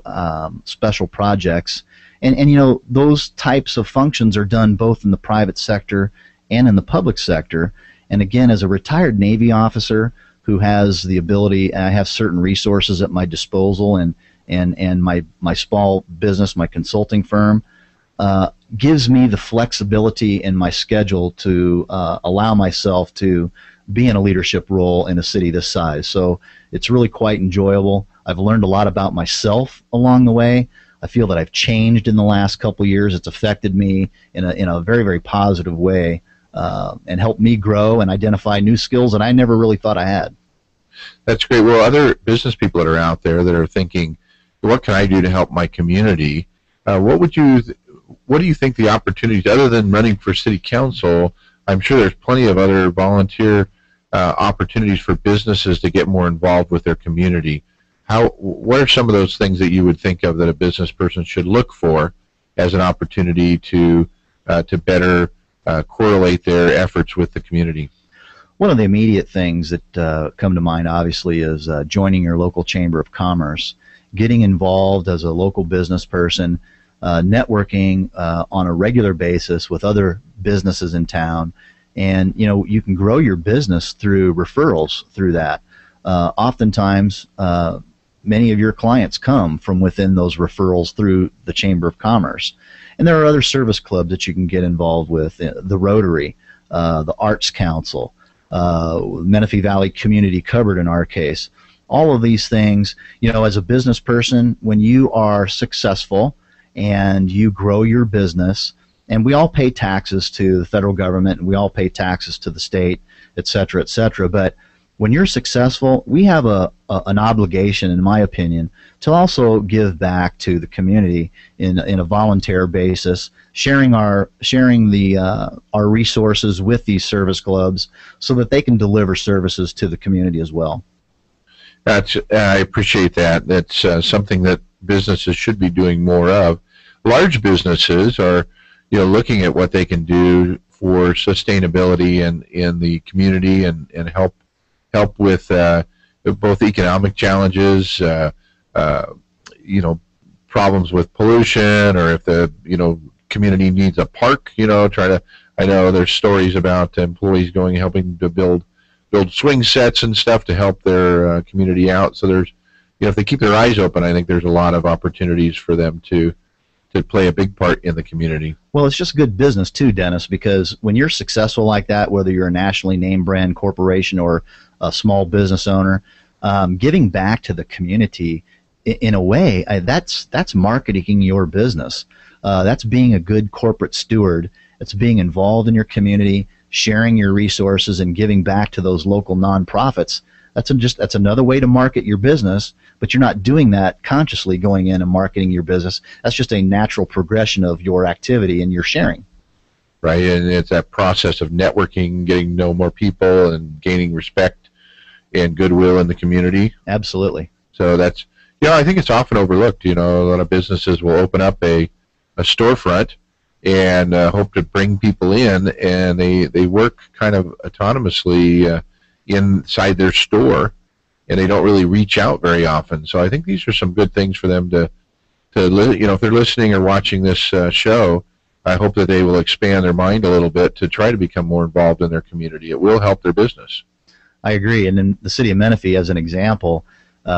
special projects. And those types of functions are done both in the private sector and in the public sector. And again, as a retired Navy officer who has the ability, I have certain resources at my disposal, and my small business, my consulting firm, gives me the flexibility in my schedule to allow myself to be in a leadership role in a city this size. So it's really quite enjoyable. I've learned a lot about myself along the way. I feel that I've changed in the last couple of years. It's affected me in a very, very positive way, and helped me grow and identify new skills that I never really thought I had. That's great. Well, other business people that are out there that are thinking, what can I do to help my community? What do you think the opportunities, other than running for city council? I'm sure there's plenty of other volunteer opportunities for businesses to get more involved with their community. What are some of those things that you would think of that a business person should look for as an opportunity to better correlate their efforts with the community? One of the immediate things that come to mind, obviously, is joining your local chamber of commerce, getting involved as a local business person, networking on a regular basis with other businesses in town, and you can grow your business through referrals through that. Oftentimes, many of your clients come from within those referrals through the Chamber of Commerce, and there are other service clubs that you can get involved with: the Rotary, the Arts Council, Menifee Valley Community Cupboard in our case. All of these things, as a business person, when you are successful and you grow your business, and we all pay taxes to the federal government, and we all pay taxes to the state, et cetera, but when you're successful, we have an obligation, in my opinion, to also give back to the community in a volunteer basis, sharing our resources with these service clubs so that they can deliver services to the community as well. I appreciate that. That's something that businesses should be doing more of. Large businesses are, looking at what they can do for sustainability in the community and help with both economic challenges, problems with pollution, or if the community needs a park. I know there's stories about employees helping to build swing sets and stuff to help their community out. So there's, if they keep their eyes open, I think there's a lot of opportunities for them to play a big part in the community. Well, it's just good business too, Dennis, because when you're successful like that, whether you're a nationally named brand corporation or a small business owner, giving back to the community in a way, that's marketing your business. That's being a good corporate steward. It's being involved in your community, sharing your resources and giving back to those local nonprofits, that's another way to market your business, but you're not doing that consciously going in and marketing your business. That's just a natural progression of your activity and your sharing. Right, and it's that process of networking, getting to know more people, and gaining respect and goodwill in the community. Absolutely. So that's, I think it's often overlooked. A lot of businesses will open up a storefront and hope to bring people in, and they work kind of autonomously inside their store, and they don't really reach out very often. So I think these are some good things for them to if they're listening or watching this show, I hope that they will expand their mind a little bit to try to become more involved in their community. It will help their business. I agree. And in the city of Menifee, as an example,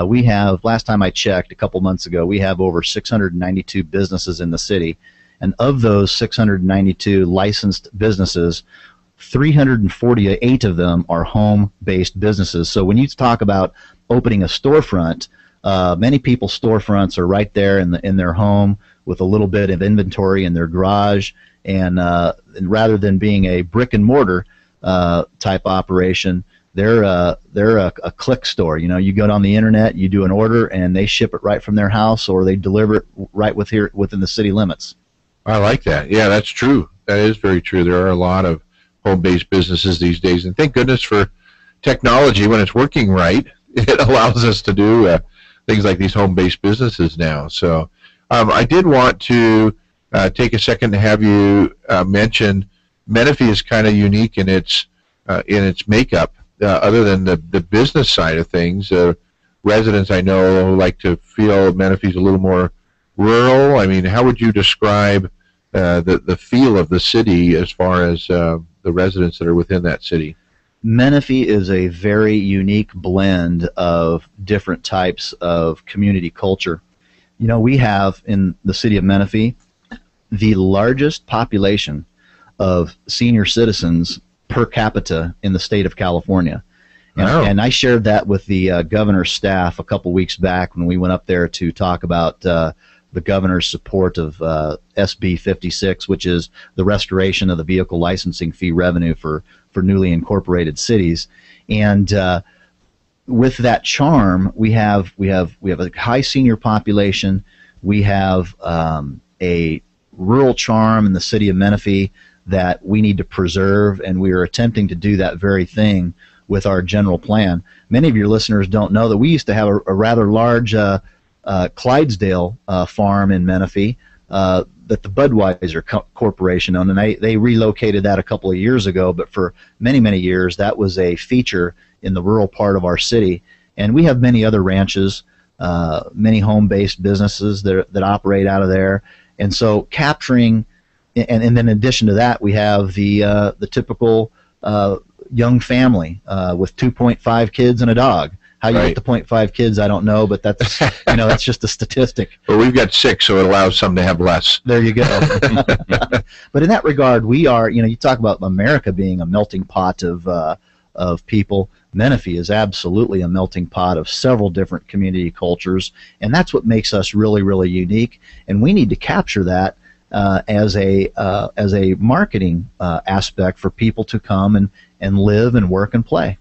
we have, last time I checked a couple months ago, we have over 692 businesses in the city. And of those 692 licensed businesses, 348 of them are home-based businesses. So when you talk about opening a storefront, many people's storefronts are right there in their home with a little bit of inventory in their garage, and rather than being a brick and mortar type operation, they're a click store. You go on the internet, you do an order, and they ship it right from their house, or they deliver it right within the city limits. I like that. Yeah, that's true. That is very true. There are a lot of home-based businesses these days, and thank goodness for technology. When it's working right, it allows us to do things like these home-based businesses now. So I did want to take a second to have you mention Menifee is kind of unique in its makeup. Other than the business side of things, residents I know like to feel Menifee's a little more rural. I mean, how would you describe the feel of the city as far as the residents that are within that city? Menifee is a very unique blend of different types of community culture. We have in the city of Menifee the largest population of senior citizens per capita in the state of California. And I shared that with the governor's staff a couple weeks back when we went up there to talk about the governor's support of SB 56, which is the restoration of the vehicle licensing fee revenue for newly incorporated cities. And with that charm, we have a high senior population. We have a rural charm in the city of Menifee that we need to preserve, and we are attempting to do that very thing with our general plan. Many of your listeners don't know that we used to have a rather large Clydesdale farm in Menifee that the Budweiser Corporation owned, and they relocated that a couple of years ago, but for many, many years that was a feature in the rural part of our city. And we have many other ranches, many home-based businesses that operate out of there. And so capturing, and then in addition to that, we have the typical young family with 2.5 kids and a dog. How you get to 0.5 kids, I don't know, but that's that's just a statistic. Well, we've got 6, so it allows some to have less. There you go. But in that regard, we are. You talk about America being a melting pot of people. Menifee is absolutely a melting pot of several different community cultures, and that's what makes us really, really unique. And we need to capture that as a marketing aspect for people to come and live and work and play.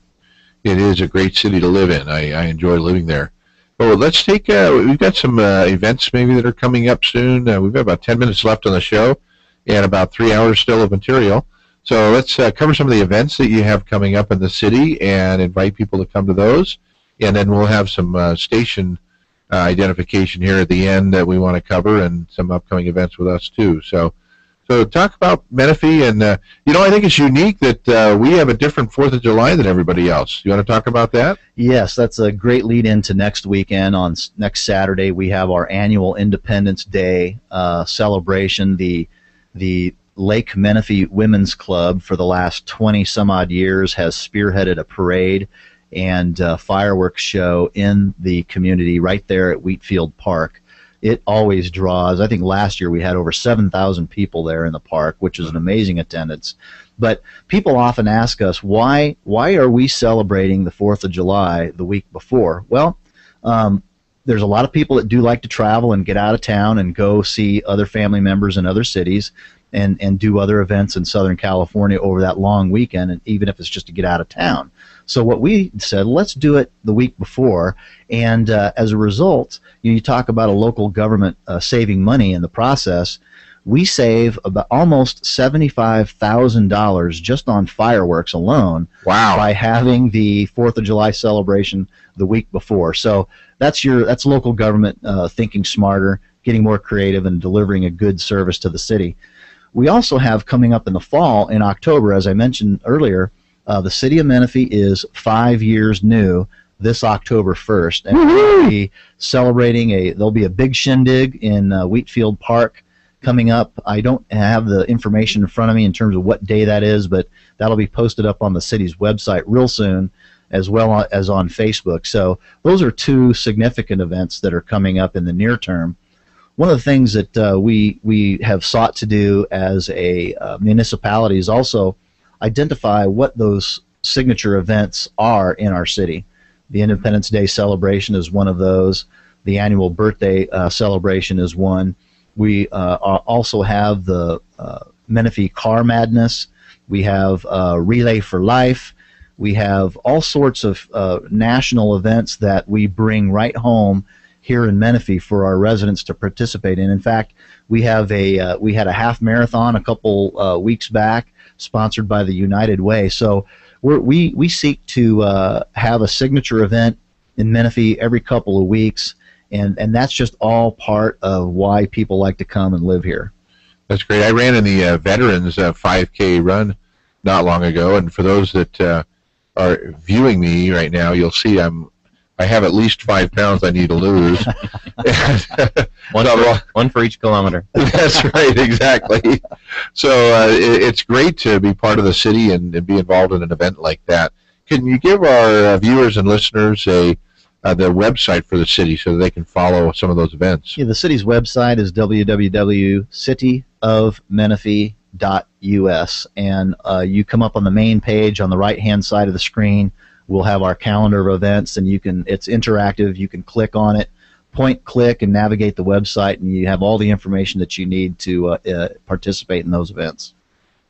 It is a great city to live in. I enjoy living there. Well, let's take, we've got some events maybe that are coming up soon. We've got about 10 minutes left on the show and about 3 hours still of material. So let's cover some of the events that you have coming up in the city and invite people to come to those. And then we'll have some station identification here at the end that we want to cover, and some upcoming events with us too. So talk about Menifee, and I think it's unique that we have a different 4th of July than everybody else. You want to talk about that? Yes, that's a great lead into next weekend. On next Saturday, we have our annual Independence Day celebration. The Lake Menifee Women's Club for the last 20 some odd years has spearheaded a parade and fireworks show in the community right there at Wheatfield Park. It always draws. I think last year we had over 7,000 people there in the park, which is an amazing attendance. But people often ask us, why are we celebrating the 4th of July the week before? Well, there's a lot of people that do like to travel and get out of town and go see other family members in other cities. and do other events in Southern California over that long weekend, and even if it's just to get out of town. So what we said, let's do it the week before, and as a result, you talk about a local government saving money in the process. We save about almost $75,000 just on fireworks alone. Wow. By having the 4th of July celebration the week before. So that's local government thinking smarter, getting more creative, and delivering a good service to the city. We also have coming up in the fall, in October, as I mentioned earlier, the city of Menifee is 5 years new this October 1st, and we'll be celebrating there'll be a big shindig in Wheatfield Park coming up. I don't have the information in front of me in terms of what day that is, but that'll be posted up on the city's website real soon, as well as on Facebook. So those are two significant events that are coming up in the near term. One of the things that we have sought to do as a municipality is also identify what those signature events are in our city. The Independence Day celebration is one of those. The annual birthday celebration is one. We also have the Menifee Car Madness. We have Relay for Life. We have all sorts of national events that we bring right home here in Menifee for our residents to participate in. In fact, we had a half marathon a couple weeks back, sponsored by the United Way. So we seek to have a signature event in Menifee every couple of weeks, and that's just all part of why people like to come and live here. That's great. I ran in the Veterans 5K run not long ago, and for those that are viewing me right now, you'll see I have at least 5 pounds I need to lose. One for each kilometer. That's right, exactly. So it's great to be part of the city and be involved in an event like that. Can you give our viewers and listeners the website for the city so that they can follow some of those events? Yeah, the city's website is www.cityofmenifee.us, and you come up on the main page on the right-hand side of the screen. We'll have our calendar of events, and it's interactive. You can click on it, point, click, and navigate the website, and you have all the information that you need to participate in those events.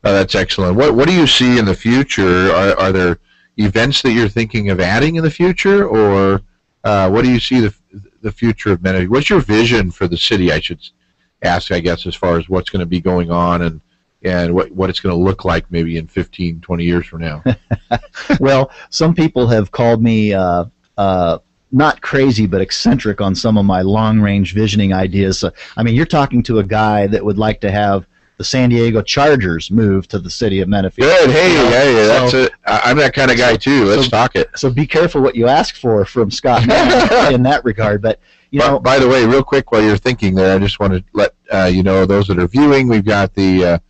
That's excellent. What do you see in the future? Are there events that you're thinking of adding in the future, or what do you see the future of Menifee? What's your vision for the city, I should ask, I guess, as far as what's going to be going on and what it's going to look like maybe in 15, 20 years from now? Well, some people have called me not crazy, but eccentric on some of my long-range visioning ideas. So, I mean, you're talking to a guy that would like to have the San Diego Chargers move to the city of Menifee. Good. Hey, that's it. I'm that kind of guy too. Let's talk it. So be careful what you ask for from Scott in that regard. But by the way, real quick, while you're thinking there, I just want to let you know, those that are viewing, we've got the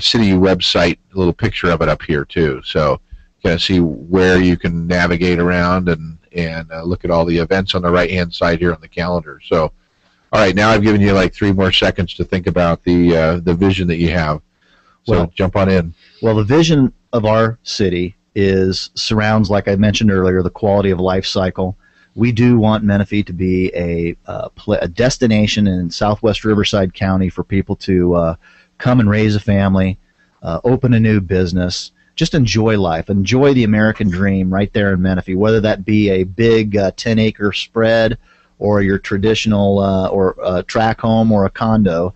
city website, a little picture of it up here too. So you can see where you can navigate around and look at all the events on the right-hand side here on the calendar. So, all right, now I've given you like 3 more seconds to think about the vision that you have. So jump on in. Well, the vision of our city surrounds, like I mentioned earlier, the quality of life cycle. We do want Menifee to be a destination in Southwest Riverside County for people to come and raise a family, open a new business, just enjoy life, enjoy the American dream right there in Menifee, whether that be a big 10-acre spread or your traditional or track home or a condo.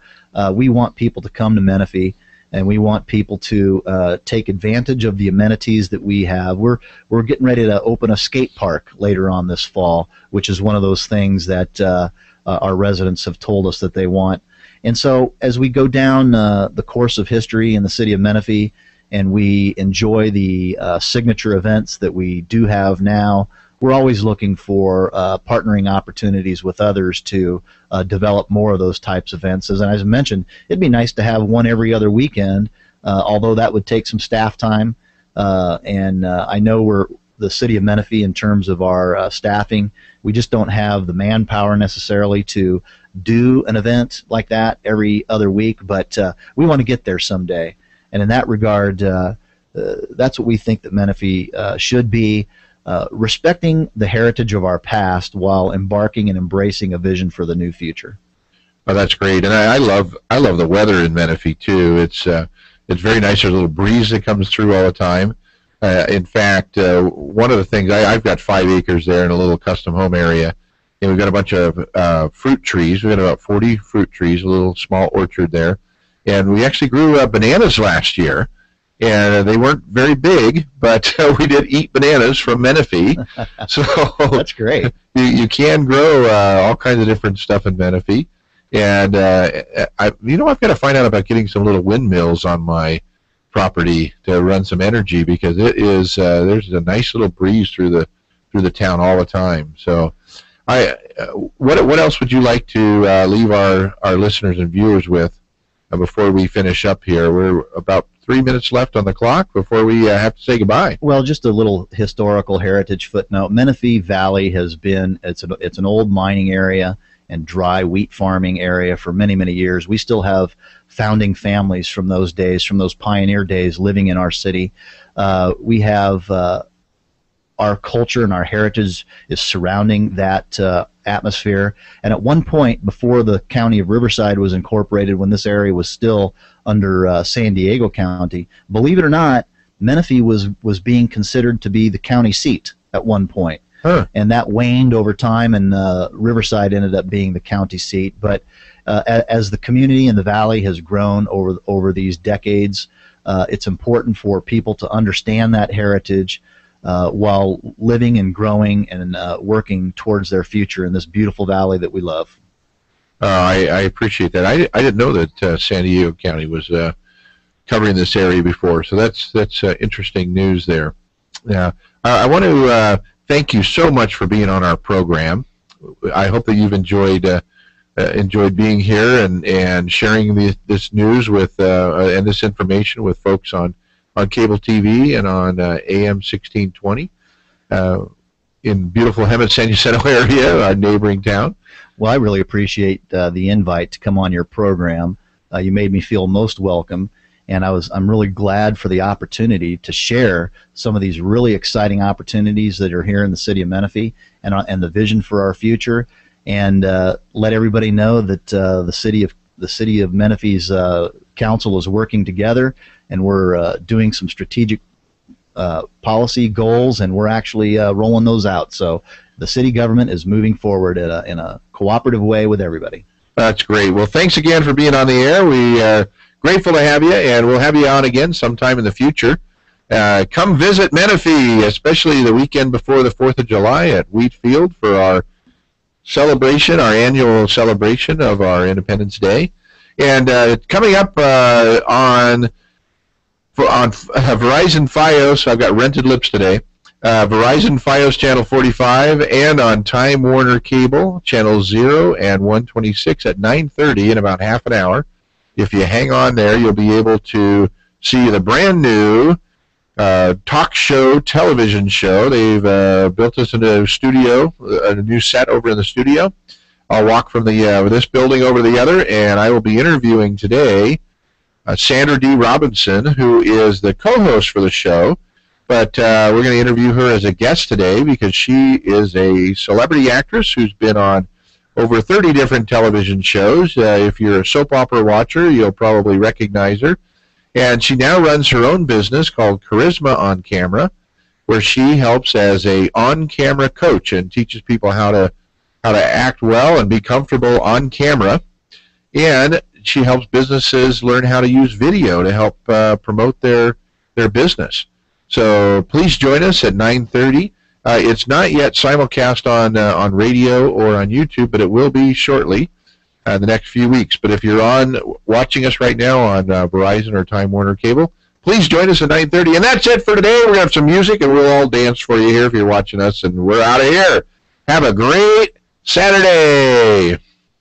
We want people to come to Menifee, and we want people to take advantage of the amenities that we have. We're getting ready to open a skate park later on this fall, which is one of those things that our residents have told us that they want. And so as we go down the course of history in the city of Menifee, and we enjoy the signature events that we do have now, we're always looking for partnering opportunities with others to develop more of those types of events. As I mentioned, it'd be nice to have one every other weekend, although that would take some staff time. And I know the city of Menifee, in terms of our staffing, we just don't have the manpower necessarily to do an event like that every other week, but we want to get there someday. And in that regard, that's what we think that Menifee should be, respecting the heritage of our past while embarking and embracing a vision for the new future. Oh, that's great, and I love the weather in Menifee too. It's very nice. There's a little breeze that comes through all the time. In fact, one of the things I've got 5 acres there in a little custom home area, and we've got a bunch of fruit trees. We've got about 40 fruit trees, a little small orchard there, and we actually grew bananas last year. And they weren't very big, but we did eat bananas from Menifee. So that's great. You can grow all kinds of different stuff in Menifee. And I've got to find out about getting some little windmills on my property to run some energy, because it is there's a nice little breeze through the town all the time. So, what else would you like to leave our listeners and viewers with before we finish up here? We're about 3 minutes left on the clock before we have to say goodbye. Well, just a little historical heritage footnote. Menifee Valley has been, it's an old mining area and dry wheat farming area for many, many years. We still have founding families from those days, from those pioneer days, living in our city. We have our culture and our heritage is surrounding that atmosphere. And at one point, before the county of Riverside was incorporated, when this area was still under San Diego County, believe it or not, Menifee was being considered to be the county seat at one point. Huh. And that waned over time, and Riverside ended up being the county seat. But as the community in the valley has grown over these decades, it's important for people to understand that heritage while living and growing and working towards their future in this beautiful valley that we love. I appreciate that. I didn't know that San Diego County was covering this area before, so that's interesting news there. Yeah, I want to thank you so much for being on our program. I hope that you've enjoyed being here and sharing this news with and this information with folks on cable TV and on AM 1620 in beautiful Hemet San Jacinto area, our neighboring town. Well, I really appreciate the invite to come on your program. You made me feel most welcome, and I'm really glad for the opportunity to share some of these really exciting opportunities that are here in the city of Menifee and the vision for our future, and let everybody know that the city of Menifee's council is working together, and we're doing some strategic policy goals, and we're actually rolling those out. So the city government is moving forward in a cooperative way with everybody. That's great. Well, thanks again for being on the air. We are grateful to have you, and we'll have you on again sometime in the future. Come visit Menifee, especially the weekend before the 4th of July at Wheat Field for our celebration, our annual celebration of our Independence Day. And coming up on Verizon Fios, I've got Rented Lips today, Verizon Fios Channel 45, and on Time Warner Cable, Channel 0 and 126 at 9:30 in about half an hour. If you hang on there, you'll be able to see the brand new talk show television show. They've built us a new studio, a new set over in the studio. I'll walk from this building over to the other, and I will be interviewing today Sandra D. Robinson, who is the co-host for the show. But we're going to interview her as a guest today because she is a celebrity actress who's been on over 30 different television shows. If you're a soap opera watcher, you'll probably recognize her. And she now runs her own business called Charisma on Camera, where she helps as a on-camera coach and teaches people how to act well and be comfortable on camera. And she helps businesses learn how to use video to help promote their business. So please join us at 9:30. It's not yet simulcast on radio or on YouTube, but it will be shortly the next few weeks. But if you're watching us right now on Verizon or Time Warner Cable, please join us at 9:30. And that's it for today. We're going to have some music, and we'll all dance for you here if you're watching us. And we're out of here. Have a great Saturday.